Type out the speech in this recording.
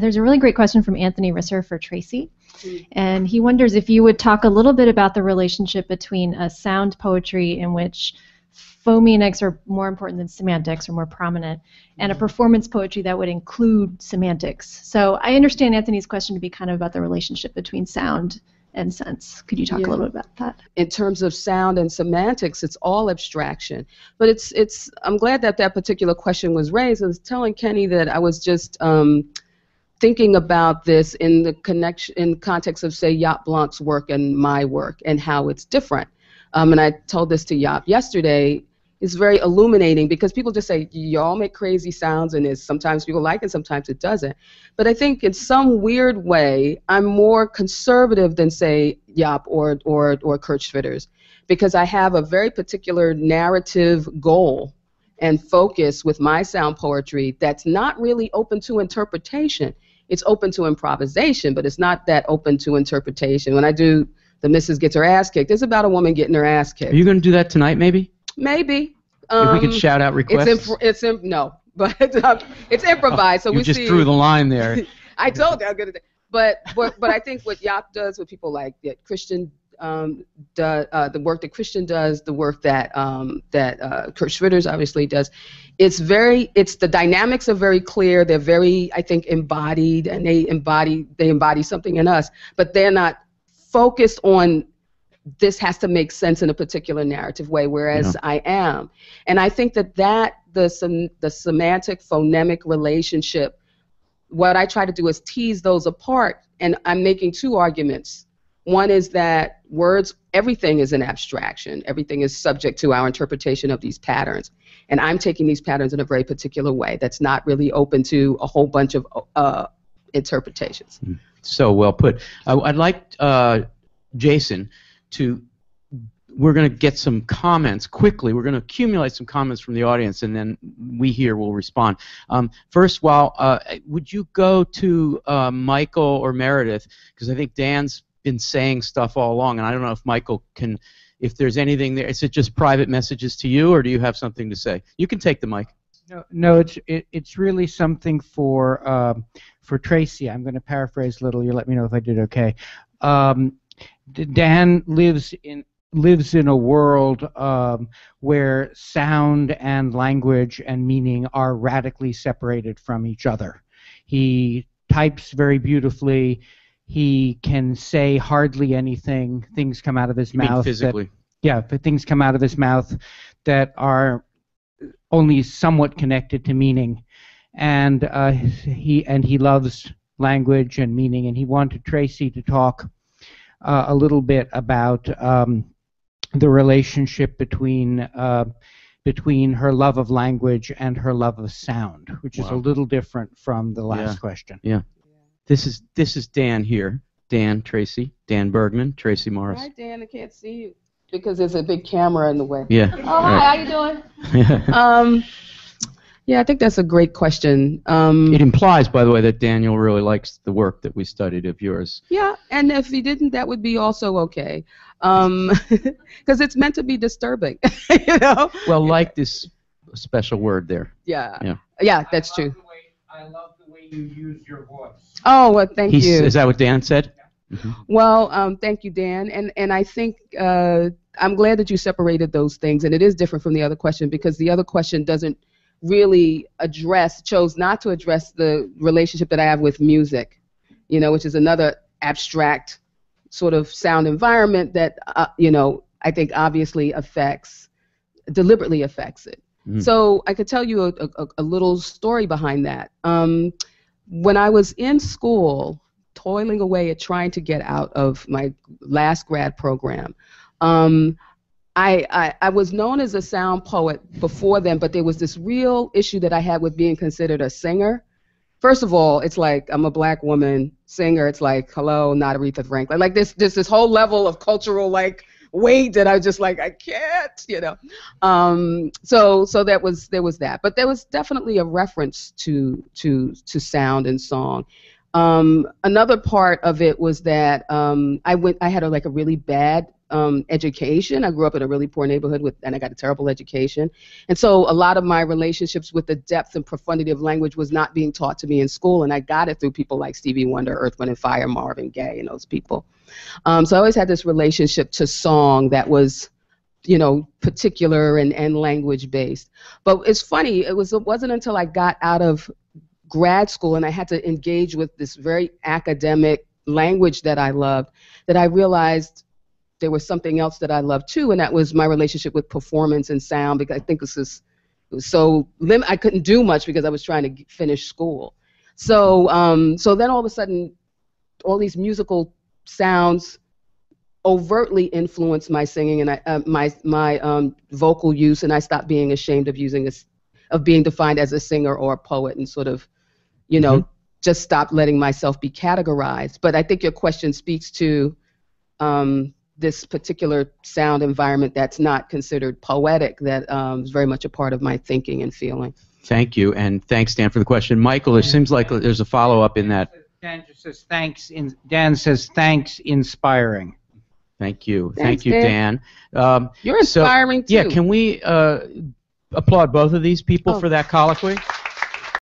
There's a really great question from Anthony Risser for Tracy. And he wonders if you would talk a little bit about the relationship between a sound poetry in which phonemics are more important than semantics or more prominent, and a performance poetry that would include semantics. So I understand Anthony's question to be kind of about the relationship between sound and sense. Could you talk a little bit about that? In terms of sound and semantics, it's all abstraction. But I'm glad that that particular question was raised. I was telling Kenny that I was just thinking about this in the context of, say, Jaap Blank's work and my work and how it's different. And I told this to Jaap yesterday. It's very illuminating because people just say, y'all make crazy sounds, and sometimes people like it, sometimes it doesn't. But I think in some weird way, I'm more conservative than, say, Jaap or Kurt Schwitters, because I have a very particular narrative goal and focus with my sound poetry that's not really open to interpretation. It's open to improvisation, but it's not that open to interpretation. When I do The Mrs. Gets Her Ass Kicked, it's about a woman getting her ass kicked. Are you going to do that tonight, maybe? Maybe. If we could shout out requests. No, but it's improvised. So you just threw the line there. I told you I'm gonna. But I think what Jaap does, what people like that Christian the work that Christian does, the work that Kurt Schwitters obviously does, the dynamics are very clear. They're very, I think, embodied, and they embody something in us, but they're not focused on this has to make sense in a particular narrative way, whereas I am. And I think that the semantic phonemic relationship, what I try to do is tease those apart, and I'm making two arguments. One is that words, everything is an abstraction. Everything is subject to our interpretation of these patterns. And I'm taking these patterns in a very particular way that's not really open to a whole bunch of interpretations. So well put. I'd like Jason we're going to get some comments quickly. We're going to accumulate some comments from the audience, and then we here will respond. First, would you go to Michael or Meredith, because I think Dan's been saying stuff all along, and I don't know if Michael can, if there's anything there. Is it just private messages to you, or do you have something to say? You can take the mic. No, it's really something for Tracy. I'm going to paraphrase a little. You let me know if I did okay. Dan lives in a world where sound and language and meaning are radically separated from each other. He types very beautifully. He can say hardly anything. Things come out of his mouth. Physically? But things come out of his mouth that are only somewhat connected to meaning. And he loves language and meaning. And he wanted Tracy to talk a little bit about the relationship between her love of language and her love of sound, which is a little different from the last question. Yeah. This is Dan here. Dan, Tracy, Dan Bergman, Tracy Morris. Hi, Dan. I can't see you because there's a big camera in the way. Yeah. Oh, hi. How you doing? Yeah, I think that's a great question. It implies, by the way, that Daniel really likes the work that we studied of yours. Yeah, and if he didn't, that would be also okay, because it's meant to be disturbing, you know. Well, like this special word there. Yeah, that's true. I love the way you use your voice. Oh, well, thank you. Is that what Dan said? Mm-hmm. Well, thank you, Dan, and I think I'm glad that you separated those things, and it is different from the other question because the other question doesn't really chose not to address the relationship that I have with music, you know, which is another abstract sort of sound environment that, you know, I think obviously deliberately affects it. Mm. So I could tell you a little story behind that. When I was in school, toiling away at trying to get out of my last grad program, I was known as a sound poet before then, but there was this real issue that I had with being considered a singer. First of all, it's like I'm a black woman singer. It's like, hello, not Aretha Franklin. Like this whole level of cultural weight that I just I can't, you know. So there was that, but there was definitely a reference to sound and song. Another part of it was that I had a really bad education. I grew up in a really poor neighborhood and I got a terrible education. And so a lot of my relationships with the depth and profundity of language was not being taught to me in school, and I got it through people like Stevie Wonder, Earth, Wind and Fire, Marvin Gaye, and those people. So I always had this relationship to song that was, particular and language based. But it's funny, it wasn't until I got out of grad school and I had to engage with this very academic language that I loved that I realized there was something else that I loved too, and that was my relationship with performance and sound, because I think it was so I couldn't do much because I was trying to finish school. So then all of a sudden, all these musical sounds overtly influenced my singing and my vocal use, and I stopped being ashamed of being defined as a singer or a poet, and sort of, just stopped letting myself be categorized. But I think your question speaks to this particular sound environment that's not considered poetic, that is very much a part of my thinking and feeling. Thank you, and thanks, Dan, for the question. Michael, it seems like there's a follow-up in that. Dan just says thanks. Dan says thanks, inspiring. Thank you. Thanks, Thank you, Dan. You're inspiring, too. Yeah, can we applaud both of these people for that colloquy?